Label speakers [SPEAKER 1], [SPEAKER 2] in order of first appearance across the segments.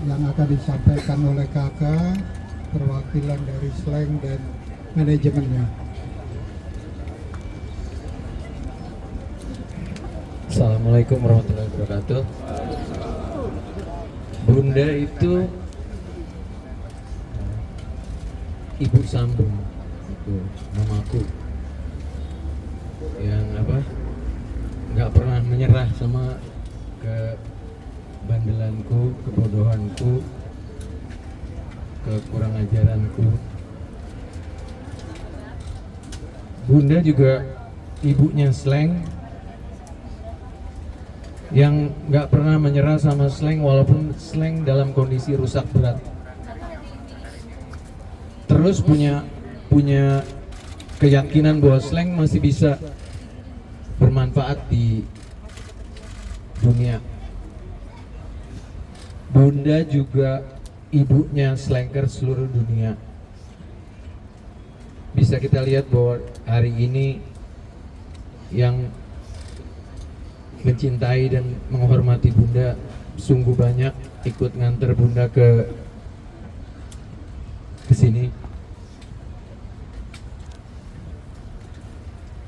[SPEAKER 1] yang akan disampaikan oleh kakak, perwakilan dari Slang dan manajemennya.
[SPEAKER 2] Assalamualaikum warahmatullahi wabarakatuh. Bunda itu ibu sambung, itu mamaku yang nggak pernah menyerah sama kebandelanku, kebodohanku, kekurang ajaranku. Bunda juga ibunya Slang yang nggak pernah menyerah sama Slang walaupun Slang dalam kondisi rusak berat. Terus punya keyakinan bahwa Slang masih bisa bermanfaat di dunia. Bunda juga ibunya Slankers seluruh dunia. Bisa kita lihat bahwa hari ini yang mencintai dan menghormati Bunda sungguh banyak, ikut nganter Bunda ke sini.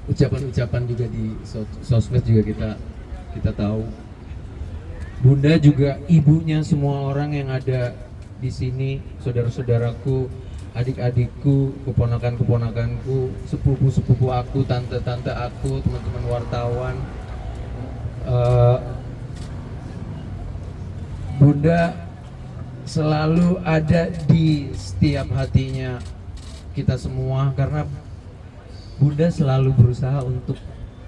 [SPEAKER 2] Ucapan-ucapan juga di sosmed juga kita tahu. Bunda juga ibunya semua orang yang ada di sini, saudara-saudaraku, adik-adikku, keponakan-keponakanku, sepupu-sepupu aku, tante-tante aku, teman-teman wartawan. Bunda selalu ada di setiap hatinya kita semua karena Bunda selalu berusaha untuk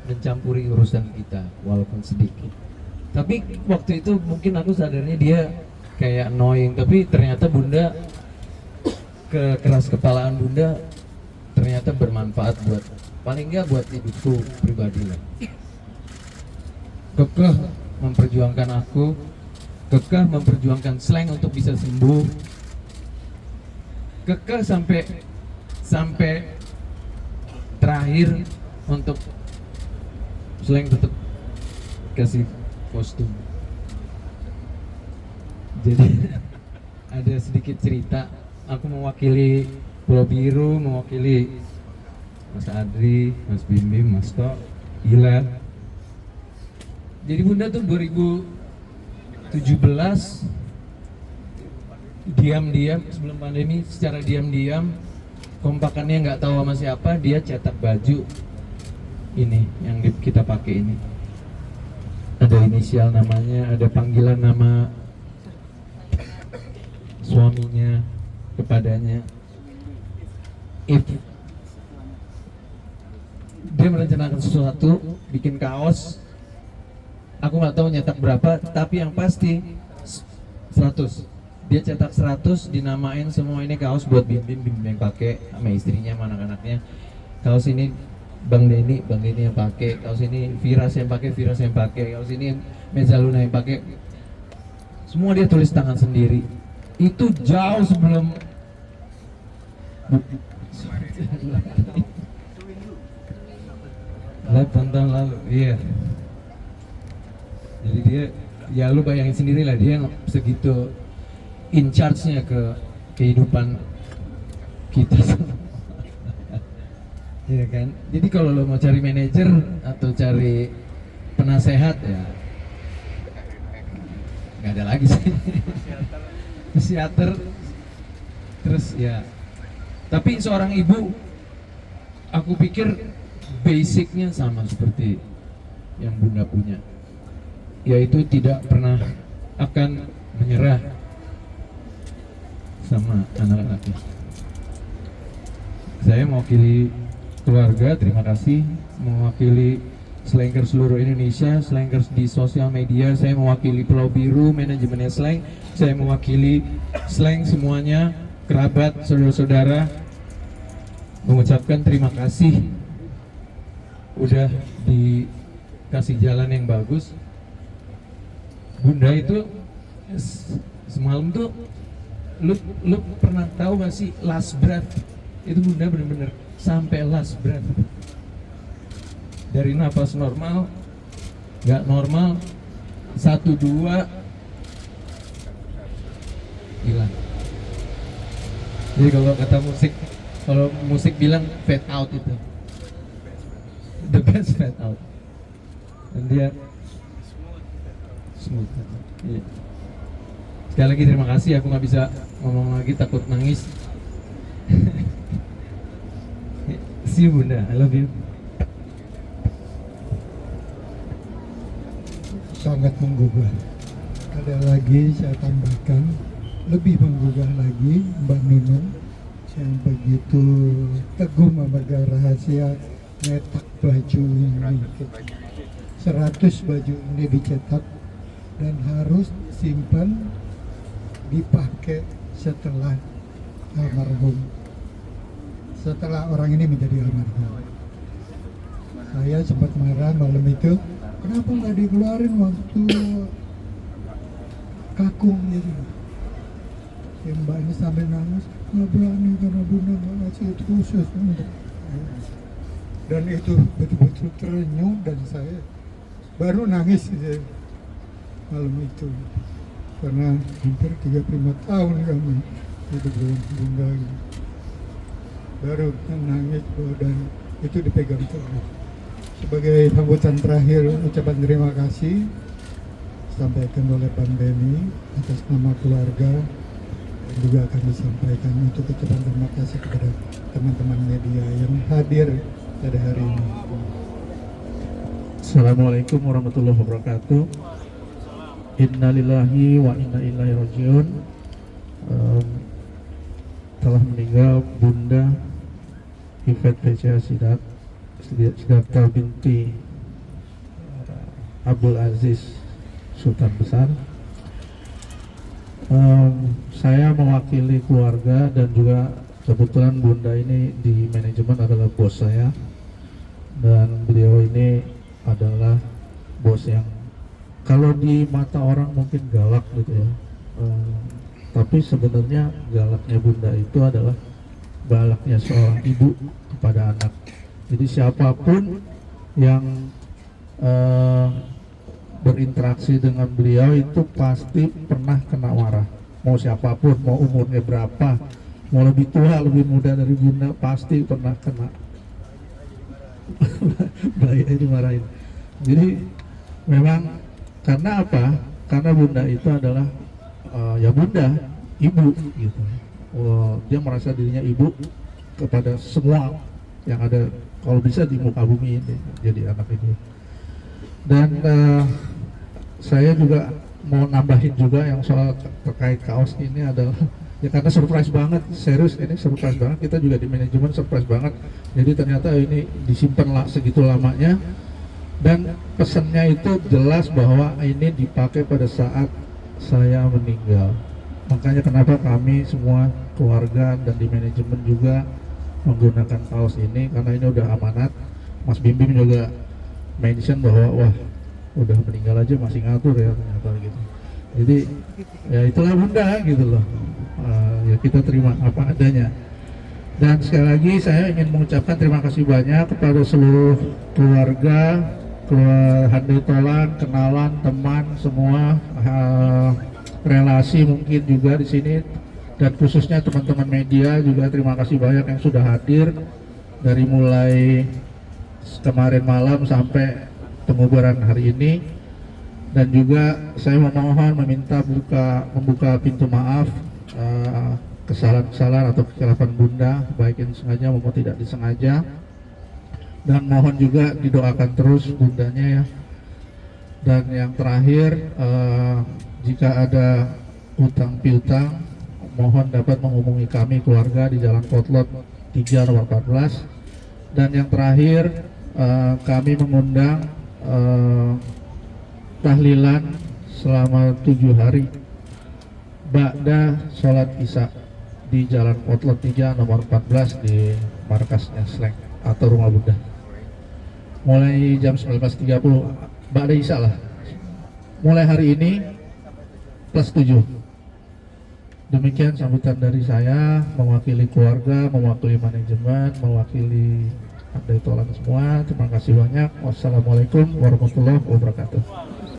[SPEAKER 2] mencampuri urusan kita walaupun sedikit. Tapi waktu itu mungkin aku sadarnya dia kayak annoying, tapi ternyata Bunda, kekeras kepalaan Bunda ternyata bermanfaat buat, paling nggak buat hidupku pribadi lah. Kekeh memperjuangkan aku, kekeh memperjuangkan Slang untuk bisa sembuh, kekeh sampai terakhir untuk Slang tetap kasih kostum. Jadi ada sedikit cerita, aku mewakili Pulau Biru, mewakili Mas Adri, Mas Bim Bim, Mas Tok, Ila. Jadi Bunda tuh 2017 diam-diam sebelum pandemi, secara diam-diam, kompakannya nggak tahu sama siapa, dia cetak baju ini yang kita pakai ini. Ada inisial namanya, ada panggilan nama suaminya kepadanya. If dia merencanakan sesuatu, bikin kaos, aku nggak tahu nyetak berapa, tapi yang pasti 100. Dia cetak 100, dinamain semua ini kaos buat Bim Bim yang pakai sama istrinya, sama anak-anaknya. Kaos ini Bang Denny yang pakai, kaos ini Viras yang pakai, kaos ini Mezzaluna yang pakai. Semua dia tulis tangan sendiri. Itu jauh sebelum 8 tahun lalu, iya. Jadi dia, ya lu bayangin sendiri lah, dia segitu in charge-nya ke kehidupan kita semua. Iya kan? Jadi kalau lo mau cari manajer atau cari penasehat ya nggak ada lagi sih. Psikiater. Terus ya. Tapi seorang ibu, aku pikir basicnya sama seperti yang Bunda punya, yaitu tidak pernah akan menyerah sama anak-anaknya. Saya mewakili keluarga, terima kasih. Mewakili Slankers seluruh Indonesia, Slankers di sosial media, saya mewakili Pulau Biru, manajemennya Slang, saya mewakili Slang semuanya, kerabat, saudara-saudara, mengucapkan terima kasih udah dikasih jalan yang bagus. Bunda itu semalam tuh, lu pernah tahu gak sih last breath itu Bunda bener-bener sampai last breath, dari nafas normal, nggak normal, 1, 2, hilang. Jadi kalau kata musik, kalau musik bilang fade out itu, the best fade out. Dan dia smooth. Iya. Sekali lagi terima kasih, aku nggak bisa ngomong lagi takut nangis. See you Bunda, I love you.
[SPEAKER 1] Sangat menggugah. Ada lagi saya tambahkan, lebih menggugah lagi Mbak Nunung yang begitu teguh memegang rahasia nyetak baju ini. 100 baju ini dicetak dan harus simpan dipakai setelah almarhum, setelah orang ini menjadi almarhum. Saya sempat marah malam itu, kenapa nggak dikeluarin waktu kakung gitu. Yang Mbak ini sampai nangis, nggak berani karena Bunda nggak ngasih itu khusus. Dan itu betul-betul terenyuh dan saya baru nangis gitu, malam itu. Karena hampir 35 tahun kami hidup dengan Bunda gitu. Baru nangis dan itu dipegang terus. Sebagai sambutan terakhir, ucapan terima kasih disampaikan oleh Pandemi atas nama keluarga, juga akan disampaikan untuk ucapan terima kasih kepada teman-teman media yang hadir pada hari ini.
[SPEAKER 3] Assalamualaikum warahmatullahi wabarakatuh. Innalillahi wa inna ilaihi rajiun. Telah meninggal Bunda Yvette P.C. Sidarta binti Abdul Aziz Sultan Besar. Saya mewakili keluarga dan juga kebetulan Bunda ini di manajemen adalah bos saya, dan beliau ini adalah bos yang kalau di mata orang mungkin galak gitu ya, tapi sebenarnya galaknya Bunda itu adalah galaknya seorang ibu kepada anak. Jadi siapapun yang berinteraksi dengan beliau itu pasti pernah kena marah. Mau siapapun, mau umurnya berapa, mau lebih tua, lebih muda dari Bunda, pasti pernah kena bahaya dimarahin. Jadi memang karena apa? Karena Bunda itu adalah ya Bunda, ibu gitu. Dia merasa dirinya ibu kepada semua yang ada, kalau bisa di muka bumi ini, jadi anak itu. Dan saya juga mau nambahin juga yang soal terkait kaos ini adalah ya karena surprise banget, serius ini surprise banget, kita juga di manajemen surprise banget. Jadi ternyata ini disimpan lah segitu lamanya, dan pesannya itu jelas bahwa ini dipakai pada saat saya meninggal. Makanya kenapa kami semua keluarga dan di manajemen juga menggunakan kaos ini, karena ini udah amanat. Mas Bim Bim juga mention bahwa wah udah meninggal aja masih ngatur ya ternyata gitu. Jadi ya itulah Bunda gitu loh. Ya kita terima apa adanya. Dan sekali lagi saya ingin mengucapkan terima kasih banyak kepada seluruh keluarga Handai Tolan, kenalan, teman semua, relasi mungkin juga di sini, dan khususnya teman-teman media juga terima kasih banyak yang sudah hadir dari mulai kemarin malam sampai penguburan hari ini. Dan juga saya memohon meminta membuka pintu maaf kesalahan-kesalahan atau kekeliruan Bunda, baik yang sengaja maupun tidak disengaja. Dan mohon juga didoakan terus Bundanya ya. Dan yang terakhir, jika ada hutang piutang, mohon dapat menghubungi kami keluarga di Jalan Potlot 3 nomor 14. Dan yang terakhir, kami mengundang tahlilan selama 7 hari ba'da sholat isya di Jalan Potlot 3 nomor 14 di markasnya Sleng atau Rumah Bunda, mulai jam 19.30 ba'da isya lah, mulai hari ini plus 7. Demikian sambutan dari saya mewakili keluarga, mewakili manajemen, mewakili Handai Tolan semua. Terima kasih banyak. Wassalamualaikum warahmatullahi wabarakatuh.